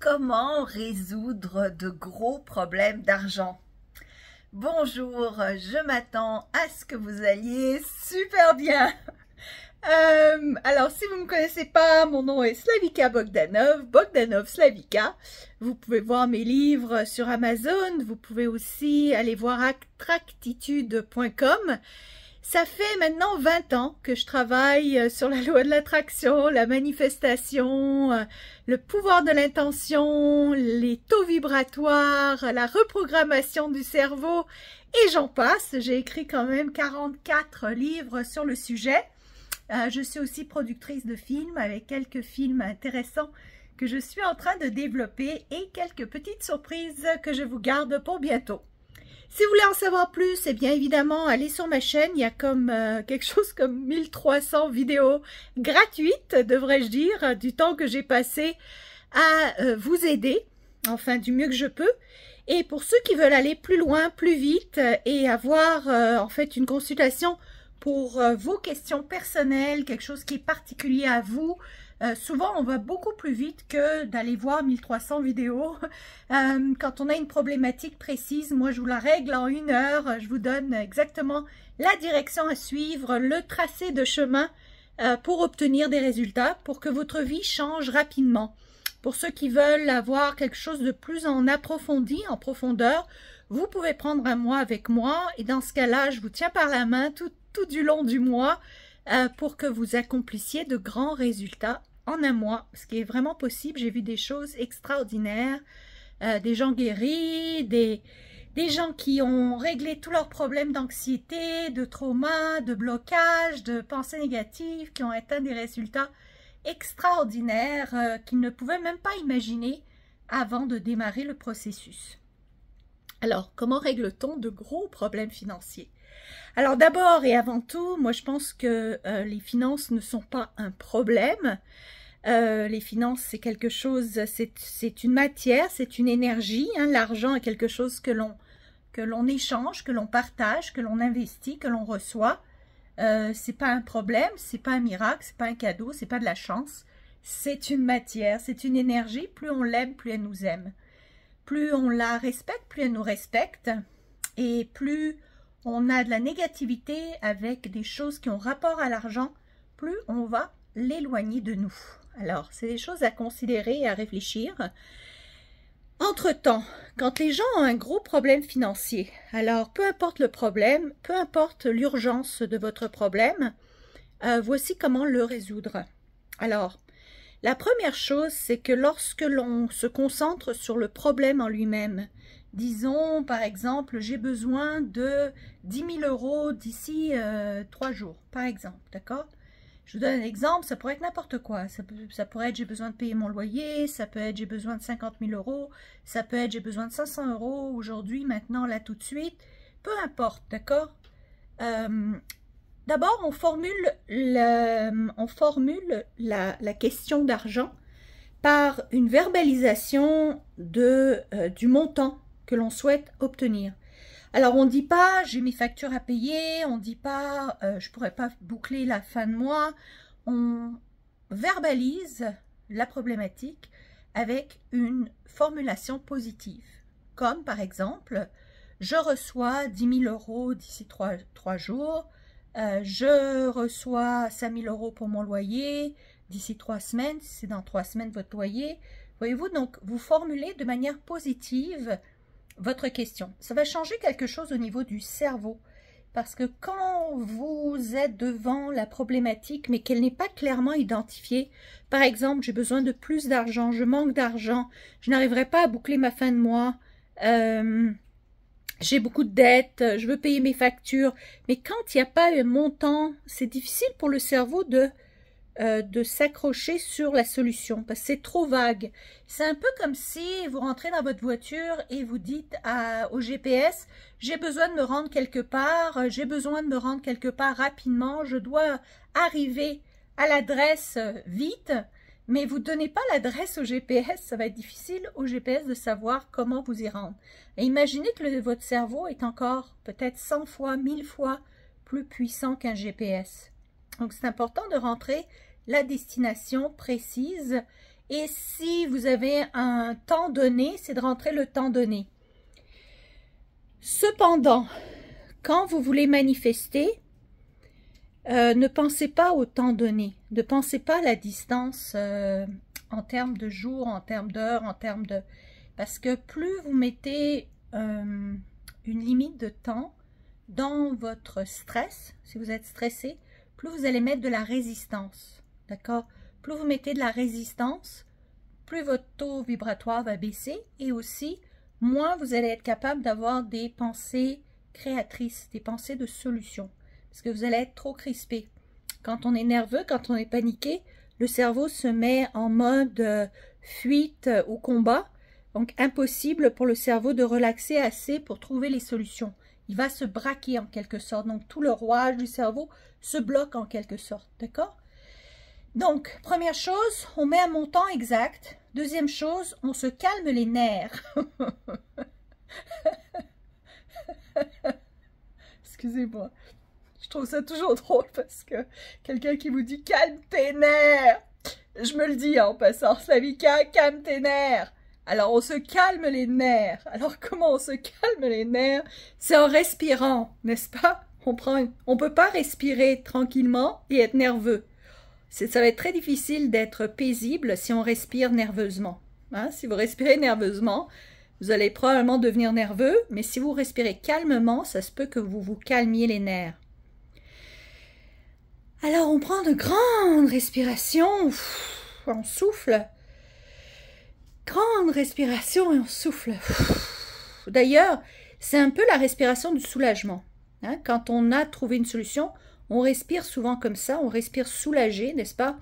Comment résoudre de gros problèmes d'argent? Bonjour, je m'attends à ce que vous alliez super bien. Alors, si vous ne me connaissez pas, mon nom est Slavika Bogdanov, Bogdanov Slavika. Vous pouvez voir mes livres sur Amazon. Vous pouvez aussi aller voir attractitude.com. Ça fait maintenant 20 ans que je travaille sur la loi de l'attraction, la manifestation, le pouvoir de l'intention, les taux vibratoires, la reprogrammation du cerveau et j'en passe. J'ai écrit quand même 44 livres sur le sujet. Je suis aussi productrice de films avec quelques films intéressants que je suis en train de développer et quelques petites surprises que je vous garde pour bientôt. Si vous voulez en savoir plus, eh bien évidemment, allez sur ma chaîne. Il y a comme quelque chose comme 1300 vidéos gratuites, devrais-je dire, du temps que j'ai passé à vous aider, enfin du mieux que je peux. Et pour ceux qui veulent aller plus loin, plus vite et avoir en fait une consultation pour vos questions personnelles, quelque chose qui est particulier à vous, souvent on va beaucoup plus vite que d'aller voir 1300 vidéos. Quand on a une problématique précise, moi je vous la règle en 1 heure, je vous donne exactement la direction à suivre, le tracé de chemin pour obtenir des résultats, pour que votre vie change rapidement. Pour ceux qui veulent avoir quelque chose de plus en approfondi, en profondeur, vous pouvez prendre un mois avec moi et dans ce cas-là, je vous tiens par la main tout du long du mois pour que vous accomplissiez de grands résultats en un mois, ce qui est vraiment possible. J'ai vu des choses extraordinaires, des gens guéris, des gens qui ont réglé tous leurs problèmes d'anxiété, de trauma, de blocage, de pensées négatives, qui ont atteint des résultats extraordinaires qu'ils ne pouvaient même pas imaginer avant de démarrer le processus. Alors, comment règle-t-on de gros problèmes financiers? Alors d'abord et avant tout, moi je pense que les finances ne sont pas un problème. Les finances, c'est quelque chose, c'est une matière, c'est une énergie. Hein. L'argent est quelque chose que l'on échange, que l'on partage, que l'on investit, que l'on reçoit. C'est pas un problème, c'est pas un miracle, c'est pas un cadeau, c'est pas de la chance. C'est une matière, c'est une énergie. Plus on l'aime, plus elle nous aime. Plus on la respecte, plus elle nous respecte. Et plus on a de la négativité avec des choses qui ont rapport à l'argent, plus on va l'éloigner de nous. Alors, c'est des choses à considérer et à réfléchir. Entre-temps, quand les gens ont un gros problème financier, alors peu importe le problème, peu importe l'urgence de votre problème, voici comment le résoudre. Alors, la première chose, c'est que lorsque l'on se concentre sur le problème en lui-même, disons par exemple, j'ai besoin de 10 000 € d'ici 3 jours, par exemple, d'accord? Je vous donne un exemple, ça pourrait être n'importe quoi. Ça pourrait être j'ai besoin de payer mon loyer, ça peut être j'ai besoin de 50 000 €, ça peut être j'ai besoin de 500 € aujourd'hui, maintenant, là, tout de suite. Peu importe, d'accord? D'abord, on formule la question d'argent par une verbalisation du montant que l'on souhaite obtenir. Alors, on ne dit pas « j'ai mes factures à payer », on ne dit pas « je ne pourrais pas boucler la fin de mois ». On verbalise la problématique avec une formulation positive. Comme par exemple « je reçois 10 000 € d'ici 3 jours », je reçois 5 000 € pour mon loyer d'ici 3 semaines, si c'est dans 3 semaines votre loyer. Voyez-vous, donc vous formulez de manière positive votre question. Ça va changer quelque chose au niveau du cerveau. Parce que quand vous êtes devant la problématique, mais qu'elle n'est pas clairement identifiée, par exemple, j'ai besoin de plus d'argent, je manque d'argent, je n'arriverai pas à boucler ma fin de mois, j'ai beaucoup de dettes, je veux payer mes factures. Mais quand il n'y a pas un montant, c'est difficile pour le cerveau de s'accrocher sur la solution parce que c'est trop vague. C'est un peu comme si vous rentrez dans votre voiture et vous dites au GPS, j'ai besoin de me rendre quelque part, j'ai besoin de me rendre quelque part rapidement, je dois arriver à l'adresse vite, mais vous ne donnez pas l'adresse au GPS, ça va être difficile au GPS de savoir comment vous y rendre. Et imaginez que votre cerveau est encore peut-être 100 fois, 1000 fois plus puissant qu'un GPS. Donc c'est important de rentrer la destination précise Et si vous avez un temps donné, c'est de rentrer le temps donné. Cependant, quand vous voulez manifester, ne pensez pas au temps donné. Ne pensez pas à la distance en termes de jours, en termes d'heures, en termes de... Parce que plus vous mettez une limite de temps dans votre stress, si vous êtes stressé, plus vous allez mettre de la résistance. D'accord? Plus vous mettez de la résistance, plus votre taux vibratoire va baisser et aussi, moins vous allez être capable d'avoir des pensées créatrices, des pensées de solutions. Parce que vous allez être trop crispé. Quand on est nerveux, quand on est paniqué, le cerveau se met en mode fuite ou combat. Donc, impossible pour le cerveau de relaxer assez pour trouver les solutions. Il va se braquer en quelque sorte. Donc, tout le rouage du cerveau se bloque en quelque sorte. D'accord? Donc, première chose, on met un montant exact. Deuxième chose, on se calme les nerfs. Excusez-moi. Je trouve ça toujours drôle parce que quelqu'un qui vous dit « calme tes nerfs ». Je me le dis en passant, Slavika, calme tes nerfs. Alors, on se calme les nerfs. Alors, comment on se calme les nerfs? C'est en respirant, n'est-ce pas? On peut pas respirer tranquillement et être nerveux. Ça va être très difficile d'être paisible si on respire nerveusement. Hein? Si vous respirez nerveusement, vous allez probablement devenir nerveux, mais si vous respirez calmement, ça se peut que vous vous calmiez les nerfs. Alors, on prend de grandes respirations, on souffle. Grande respiration et on souffle. D'ailleurs, c'est un peu la respiration du soulagement. Hein? Quand on a trouvé une solution, on respire souvent comme ça, on respire soulagé, n'est-ce pas?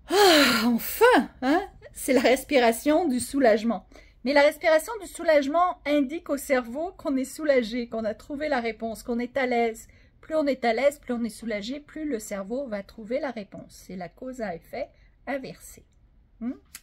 Ah, enfin, hein? C'est la respiration du soulagement. Mais la respiration du soulagement indique au cerveau qu'on est soulagé, qu'on a trouvé la réponse, qu'on est à l'aise. Plus on est à l'aise, plus on est soulagé, plus le cerveau va trouver la réponse. C'est la cause à effet inversée.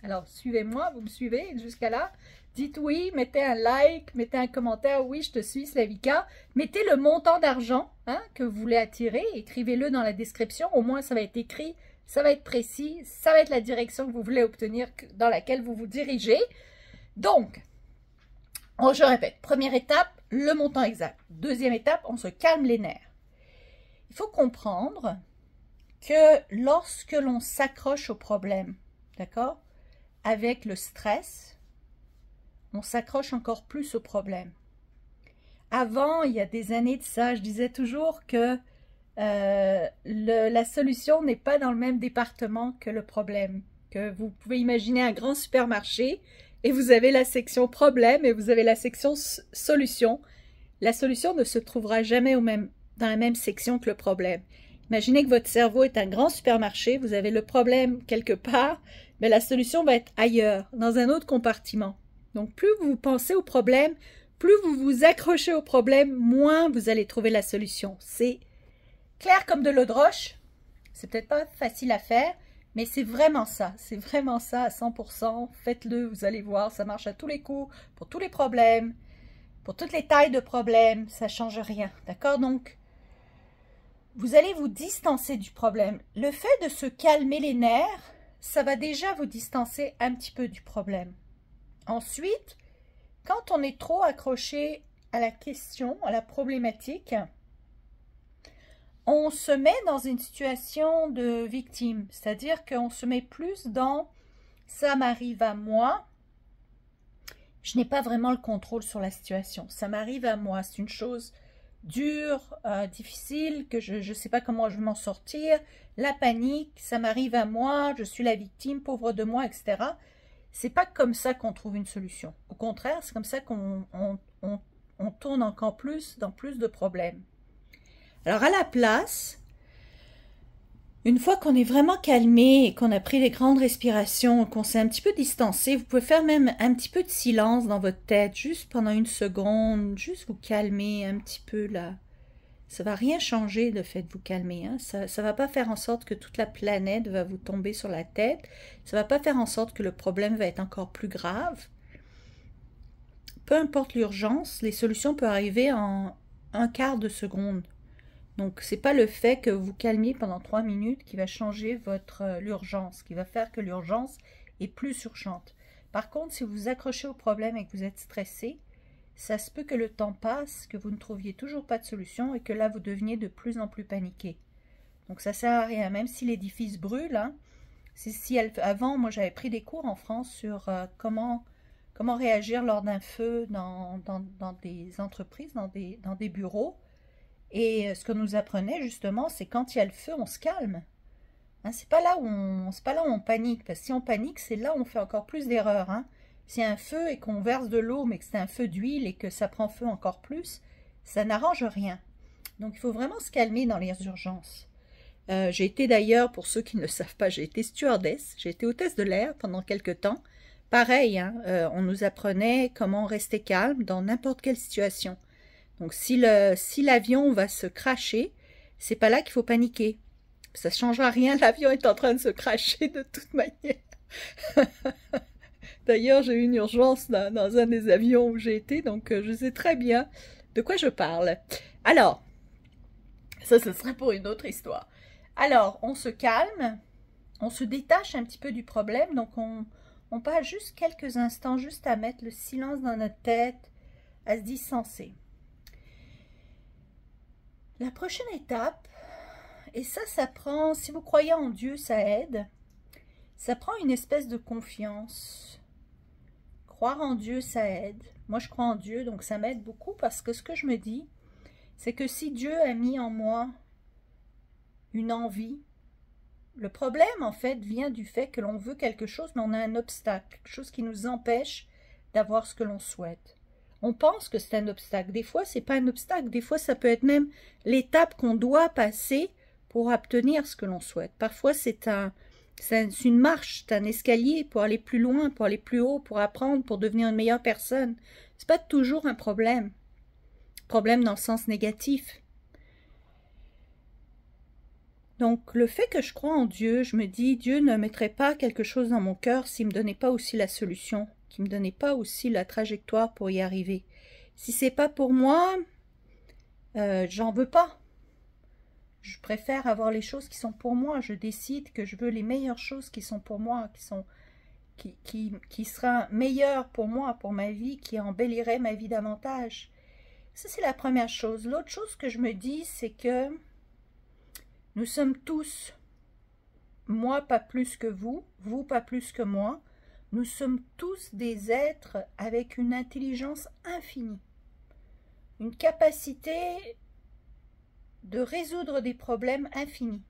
Alors, suivez-moi, vous me suivez jusqu'à là. Dites oui, mettez un like, mettez un commentaire. Oui, je te suis, Slavika. Mettez le montant d'argent que vous voulez attirer. Écrivez-le dans la description. Au moins, ça va être écrit, ça va être précis, ça va être la direction que vous voulez obtenir, dans laquelle vous vous dirigez. Donc, je répète, première étape, le montant exact. Deuxième étape, on se calme les nerfs. Il faut comprendre que lorsque l'on s'accroche au problème, d'accord, avec le stress, on s'accroche encore plus au problème. Avant, il y a des années de ça, je disais toujours que la solution n'est pas dans le même département que le problème. Que vous pouvez imaginer un grand supermarché et vous avez la section problème et vous avez la section solution. La solution ne se trouvera jamais dans la même section que le problème. Imaginez que votre cerveau est un grand supermarché, vous avez le problème quelque part, mais la solution va être ailleurs, dans un autre compartiment. Donc, plus vous pensez au problème, plus vous vous accrochez au problème, moins vous allez trouver la solution. C'est clair comme de l'eau de roche. C'est peut-être pas facile à faire, mais c'est vraiment ça. C'est vraiment ça à 100%. Faites-le, vous allez voir, ça marche à tous les coups, pour tous les problèmes, pour toutes les tailles de problèmes, ça ne change rien. D'accord? Donc, vous allez vous distancer du problème. Le fait de se calmer les nerfs, ça va déjà vous distancer un petit peu du problème. Ensuite, quand on est trop accroché à la question, à la problématique, on se met dans une situation de victime. C'est-à-dire qu'on se met plus dans « ça m'arrive à moi ». Je n'ai pas vraiment le contrôle sur la situation. Ça m'arrive à moi. C'est une chose dure, difficile, que je ne sais pas comment je vais m'en sortir. La panique, ça m'arrive à moi, je suis la victime, pauvre de moi, etc. C'est pas comme ça qu'on trouve une solution. Au contraire, c'est comme ça qu'on tourne encore plus dans plus de problèmes. Alors à la place, une fois qu'on est vraiment calmé et qu'on a pris des grandes respirations, qu'on s'est un petit peu distancé, vous pouvez faire même un petit peu de silence dans votre tête, juste pendant une seconde, juste vous calmer un petit peu là. Ça ne va rien changer le fait de vous calmer. Hein? Ça ne va pas faire en sorte que toute la planète va vous tomber sur la tête. Ça ne va pas faire en sorte que le problème va être encore plus grave. Peu importe l'urgence, les solutions peuvent arriver en un quart de seconde. Donc, c'est pas le fait que vous calmiez pendant 3 minutes qui va changer l'urgence, qui va faire que l'urgence est plus urgente. Par contre, si vous vous accrochez au problème et que vous êtes stressé, ça se peut que le temps passe, que vous ne trouviez toujours pas de solution et que là, vous deveniez de plus en plus paniqué. Donc, ça sert à rien, même si l'édifice brûle. Hein, avant, moi, j'avais pris des cours en France sur comment réagir lors d'un feu dans des entreprises, dans des bureaux. Et ce que nous apprenait justement, c'est quand il y a le feu, on se calme. Hein, c'est pas là où on panique, parce que si on panique, c'est là où on fait encore plus d'erreurs. Hein. S'il y a un feu et qu'on verse de l'eau, mais que c'est un feu d'huile et que ça prend feu encore plus, ça n'arrange rien. Donc il faut vraiment se calmer dans les urgences. J'ai été d'ailleurs, pour ceux qui ne le savent pas, j'ai été stewardess, j'ai été hôtesse de l'air pendant quelques temps. Pareil, hein, on nous apprenait comment rester calme dans n'importe quelle situation. Donc, si l'avion va se crasher, c'est pas là qu'il faut paniquer. Ça ne changera rien, l'avion est en train de se crasher de toute manière. D'ailleurs, j'ai eu une urgence dans un des avions où j'ai été, donc je sais très bien de quoi je parle. Alors, ça, ce serait pour une autre histoire. Alors, on se calme, on se détache un petit peu du problème, donc on passe juste quelques instants, juste à mettre le silence dans notre tête, à se distancer. La prochaine étape, et ça prend, si vous croyez en Dieu, ça aide, ça prend une espèce de confiance. Croire en Dieu, ça aide. Moi, je crois en Dieu, donc ça m'aide beaucoup parce que ce que je me dis, c'est que si Dieu a mis en moi une envie, le problème, en fait, vient du fait que l'on veut quelque chose, mais on a un obstacle, quelque chose qui nous empêche d'avoir ce que l'on souhaite. On pense que c'est un obstacle. Des fois, c'est pas un obstacle. Des fois, ça peut être même l'étape qu'on doit passer pour obtenir ce que l'on souhaite. Parfois, c'est une marche, c'est un escalier pour aller plus loin, pour aller plus haut, pour apprendre, pour devenir une meilleure personne. C'est pas toujours un problème. Problème dans le sens négatif. Donc, le fait que je crois en Dieu, je me dis, Dieu ne mettrait pas quelque chose dans mon cœur s'il ne me donnait pas aussi la solution, qu'il ne me donnait pas aussi la trajectoire pour y arriver. Si c'est pas pour moi, j'en veux pas. Je préfère avoir les choses qui sont pour moi. Je décide que je veux les meilleures choses qui sont pour moi, qui sera meilleures pour moi, pour ma vie, qui embellirait ma vie davantage. Ça, c'est la première chose. L'autre chose que je me dis, c'est que nous sommes tous, moi pas plus que vous pas plus que moi, nous sommes tous des êtres avec une intelligence infinie, une capacité de résoudre des problèmes infinis.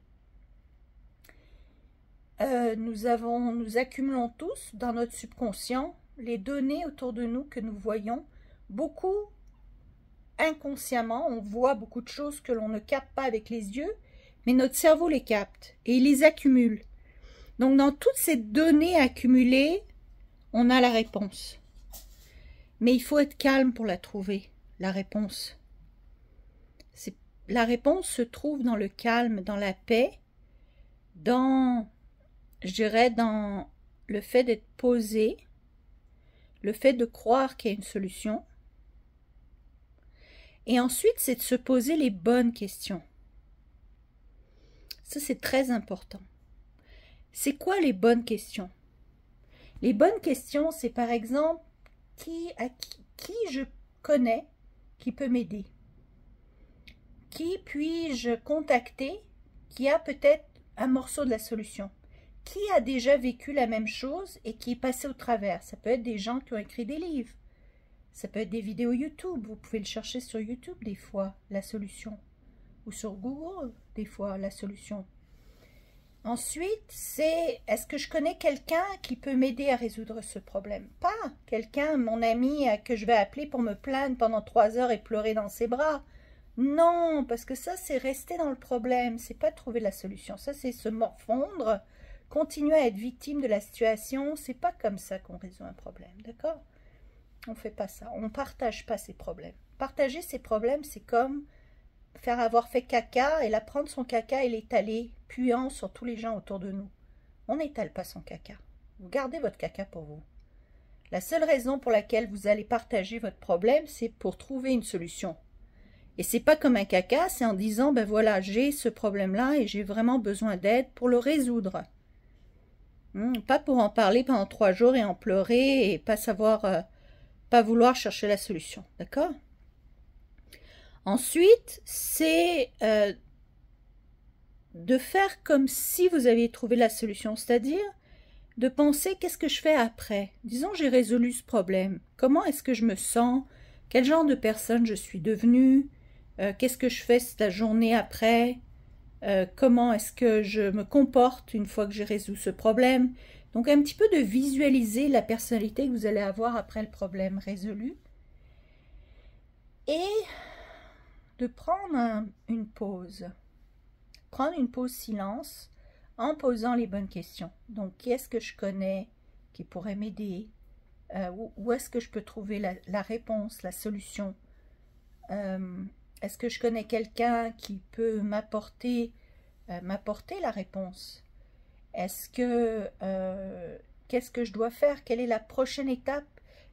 Nous accumulons tous dans notre subconscient les données autour de nous que nous voyons, beaucoup inconsciemment, on voit beaucoup de choses que l'on ne capte pas avec les yeux, mais notre cerveau les capte et il les accumule. Donc, dans toutes ces données accumulées, on a la réponse. Mais il faut être calme pour la trouver, la réponse. La réponse se trouve dans le calme, dans la paix, je dirais, dans le fait d'être posé, le fait de croire qu'il y a une solution. Et ensuite, c'est de se poser les bonnes questions. Ça, c'est très important. C'est quoi les bonnes questions? Les bonnes questions, c'est par exemple, qui je connais qui peut m'aider? Qui puis-je contacter qui a peut-être un morceau de la solution? Qui a déjà vécu la même chose et qui est passé au travers? Ça peut être des gens qui ont écrit des livres. Ça peut être des vidéos YouTube. Vous pouvez le chercher sur YouTube des fois, la solution. Ou sur Google, des fois, la solution. Ensuite, c'est, est-ce que je connais quelqu'un qui peut m'aider à résoudre ce problème? Pas quelqu'un, mon ami, que je vais appeler pour me plaindre pendant 3 heures et pleurer dans ses bras. Non, parce que ça, c'est rester dans le problème. C'est pas trouver la solution. Ça, c'est se morfondre, continuer à être victime de la situation. C'est pas comme ça qu'on résout un problème, d'accord? On fait pas ça. On partage pas ses problèmes. Partager ses problèmes, c'est comme avoir fait caca et là prendre son caca et l'étaler, puant sur tous les gens autour de nous. On n'étale pas son caca. Vous gardez votre caca pour vous. La seule raison pour laquelle vous allez partager votre problème, c'est pour trouver une solution. Et c'est pas comme un caca, c'est en disant, ben voilà, j'ai ce problème-là et j'ai vraiment besoin d'aide pour le résoudre. Pas pour en parler pendant 3 jours et en pleurer et pas savoir, pas vouloir chercher la solution, d'accord? Ensuite, c'est de faire comme si vous aviez trouvé la solution, c'est-à-dire de penser qu'est-ce que je fais après. Disons j'ai résolu ce problème. Comment est-ce que je me sens? Quel genre de personne je suis devenue? Qu'est-ce que je fais la journée après? Comment est-ce que je me comporte une fois que j'ai résolu ce problème? Donc un petit peu de visualiser la personnalité que vous allez avoir après le problème résolu. Et de prendre une pause. Prendre une pause silence en posant les bonnes questions. Donc, qui est-ce que je connais qui pourrait m'aider? Où est-ce que je peux trouver la réponse, la solution? Est-ce que je connais quelqu'un qui peut m'apporter la réponse? Est-ce que qu'est-ce que je dois faire? Quelle est la prochaine étape?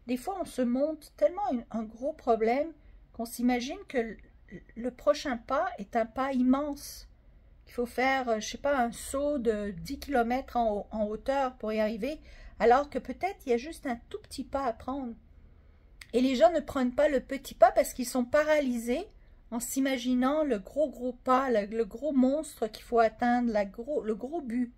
Des fois, on se monte tellement un gros problème qu'on s'imagine que le prochain pas est un pas immense. Il faut faire, je sais pas, un saut de 10 km en hauteur pour y arriver, alors que peut-être il y a juste un tout petit pas à prendre. Et les gens ne prennent pas le petit pas parce qu'ils sont paralysés en s'imaginant le gros pas, le gros monstre qu'il faut atteindre, le gros but.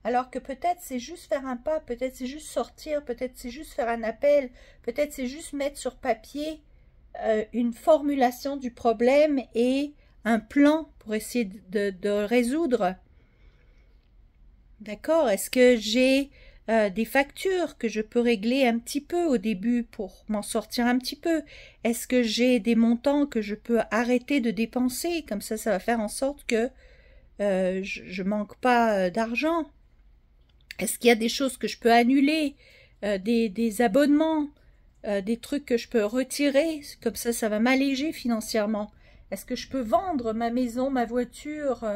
Alors que peut-être c'est juste faire un pas, peut-être c'est juste sortir, peut-être c'est juste faire un appel, peut-être c'est juste mettre sur papier une formulation du problème et un plan pour essayer de résoudre. D'accord? Est-ce que j'ai des factures que je peux régler un petit peu au début pour m'en sortir un petit peu? Est-ce que j'ai des montants que je peux arrêter de dépenser? Comme ça va faire en sorte que je manque pas d'argent. Est-ce qu'il y a des choses que je peux annuler? Des abonnements? Des trucs que je peux retirer? Comme ça va m'alléger financièrement. Est-ce que je peux vendre ma maison, ma voiture,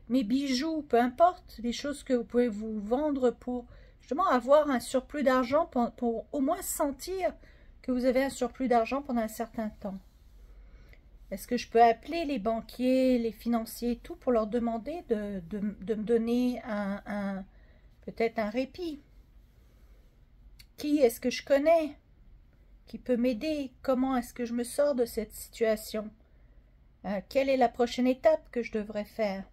mes bijoux, peu importe, les choses que vous pouvez vous vendre pour justement avoir un surplus d'argent, pour au moins sentir que vous avez un surplus d'argent pendant un certain temps? Est-ce que je peux appeler les banquiers, les financiers, tout pour leur demander de me donner peut-être un répit? Qui est-ce que je connais qui peut m'aider? Comment est-ce que je me sors de cette situation? Quelle est la prochaine étape que je devrais faire?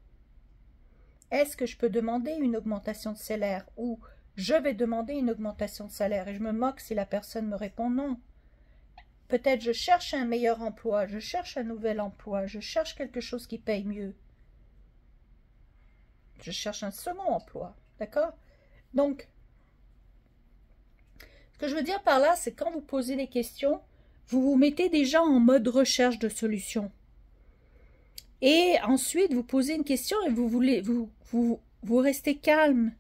Est-ce que je peux demander une augmentation de salaire? Ou je vais demander une augmentation de salaire et je me moque si la personne me répond non. Peut-être je cherche un meilleur emploi, je cherche un nouvel emploi, je cherche quelque chose qui paye mieux. Je cherche un second emploi, d'accord? Donc, ce que je veux dire par là, c'est quand vous posez des questions, vous vous mettez déjà en mode recherche de solutions. Et ensuite, vous posez une question et vous restez calme.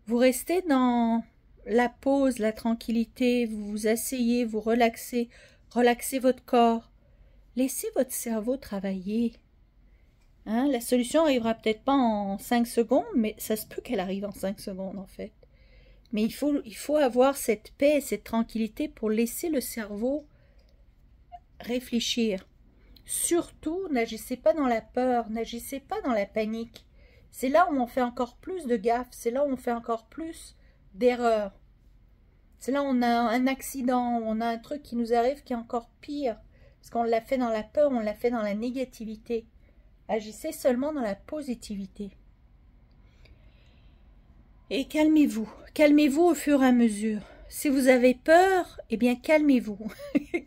Vous restez dans la pause, la tranquillité, vous vous asseyez, vous relaxez votre corps. Laissez votre cerveau travailler. La solution n'arrivera peut-être pas en 5 secondes, mais ça se peut qu'elle arrive en 5 secondes en fait. Mais il faut avoir cette paix, cette tranquillité pour laisser le cerveau réfléchir. Surtout, n'agissez pas dans la peur, n'agissez pas dans la panique. C'est là où on fait encore plus de gaffes, c'est là où on fait encore plus d'erreurs. C'est là où on a un accident, où on a un truc qui nous arrive qui est encore pire. Parce qu'on l'a fait dans la peur, on l'a fait dans la négativité. Agissez seulement dans la positivité. Et calmez-vous. Calmez-vous au fur et à mesure. Si vous avez peur, eh bien calmez-vous.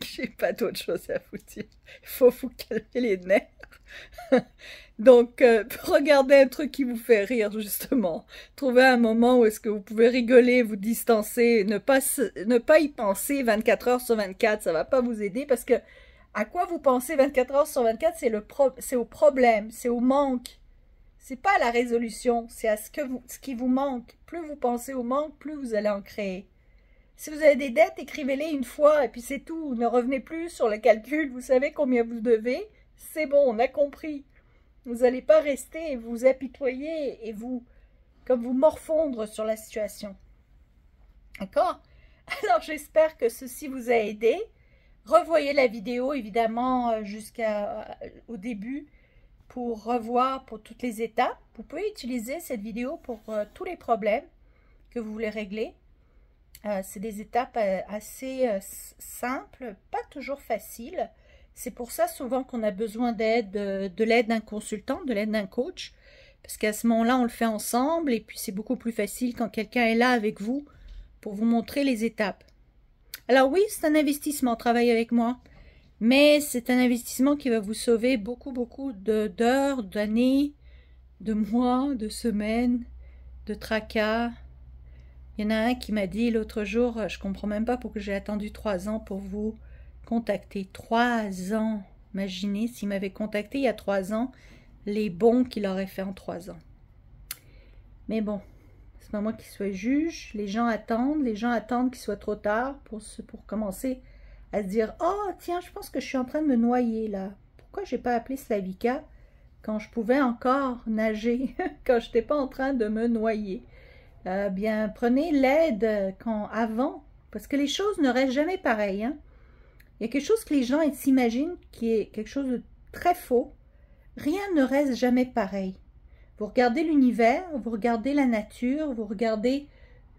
J'ai pas d'autre chose à vous dire. Il faut vous calmer les nerfs. Donc, regardez un truc qui vous fait rire, justement. Trouvez un moment où est-ce que vous pouvez rigoler, vous distancer, ne pas y penser 24 heures sur 24. Ça va pas vous aider parce que à quoi vous pensez 24 heures sur 24, c'est au problème, c'est au manque. C'est pas à la résolution, c'est à ce qui vous manque. Plus vous pensez au manque, plus vous allez en créer. Si vous avez des dettes, écrivez-les une fois et puis c'est tout. Ne revenez plus sur le calcul, vous savez combien vous devez. C'est bon, on a compris. Vous n'allez pas rester et vous apitoyer et comme vous morfondre sur la situation. D'accord? Alors j'espère que ceci vous a aidé. Revoyez la vidéo évidemment jusqu'au début pour revoir pour toutes les étapes. Vous pouvez utiliser cette vidéo pour tous les problèmes que vous voulez régler. C'est des étapes assez simples, pas toujours faciles. C'est pour ça souvent qu'on a besoin d'aide, de l'aide d'un consultant, de l'aide d'un coach. Parce qu'à ce moment-là, on le fait ensemble et puis c'est beaucoup plus facile quand quelqu'un est là avec vous pour vous montrer les étapes. Alors oui, c'est un investissement, travailler avec moi. Mais c'est un investissement qui va vous sauver beaucoup d'heures, d'années, de mois, de semaines, de tracas. Il y en a un qui m'a dit l'autre jour, je comprends même pas pourquoi j'ai attendu 3 ans pour vous contacter. 3 ans. Imaginez s'il m'avait contacté il y a 3 ans, les bons qu'il aurait fait en 3 ans. Mais bon, c'est pas moi qui sois juge. Les gens attendent qu'il soit trop tard pour commencer à se dire « Oh, tiens, je pense que je suis en train de me noyer là. Pourquoi j'ai pas appelé Slavika quand je pouvais encore nager, quand je n'étais pas en train de me noyer ?» Bien, prenez l'aide avant, parce que les choses ne restent jamais pareilles. Hein. Il y a quelque chose que les gens s'imaginent qui est quelque chose de très faux. Rien ne reste jamais pareil. Vous regardez l'univers, vous regardez la nature, vous regardez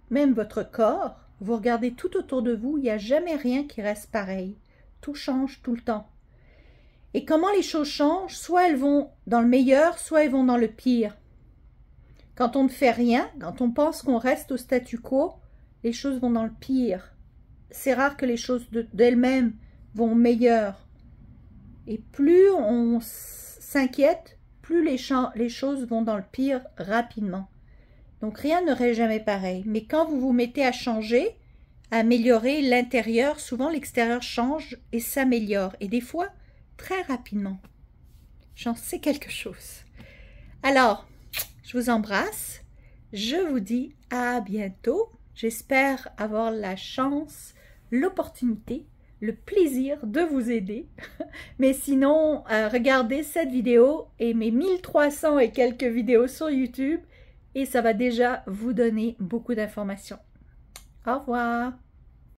même votre corps, vous regardez tout autour de vous, il n'y a jamais rien qui reste pareil. Tout change tout le temps. Et comment les choses changent? Soit elles vont dans le meilleur, soit elles vont dans le pire. Quand on ne fait rien, quand on pense qu'on reste au statu quo, les choses vont dans le pire. C'est rare que les choses d'elles-mêmes vont meilleures. Et plus on s'inquiète, plus les choses vont dans le pire rapidement. Donc rien ne reste jamais pareil. Mais quand vous vous mettez à changer, à améliorer l'intérieur, souvent l'extérieur change et s'améliore. Et des fois, très rapidement. J'en sais quelque chose. Alors, je vous embrasse. Je vous dis à bientôt. J'espère avoir la chance, l'opportunité, le plaisir de vous aider. Mais sinon, regardez cette vidéo et mes 1300 et quelques vidéos sur YouTube et ça va déjà vous donner beaucoup d'informations. Au revoir.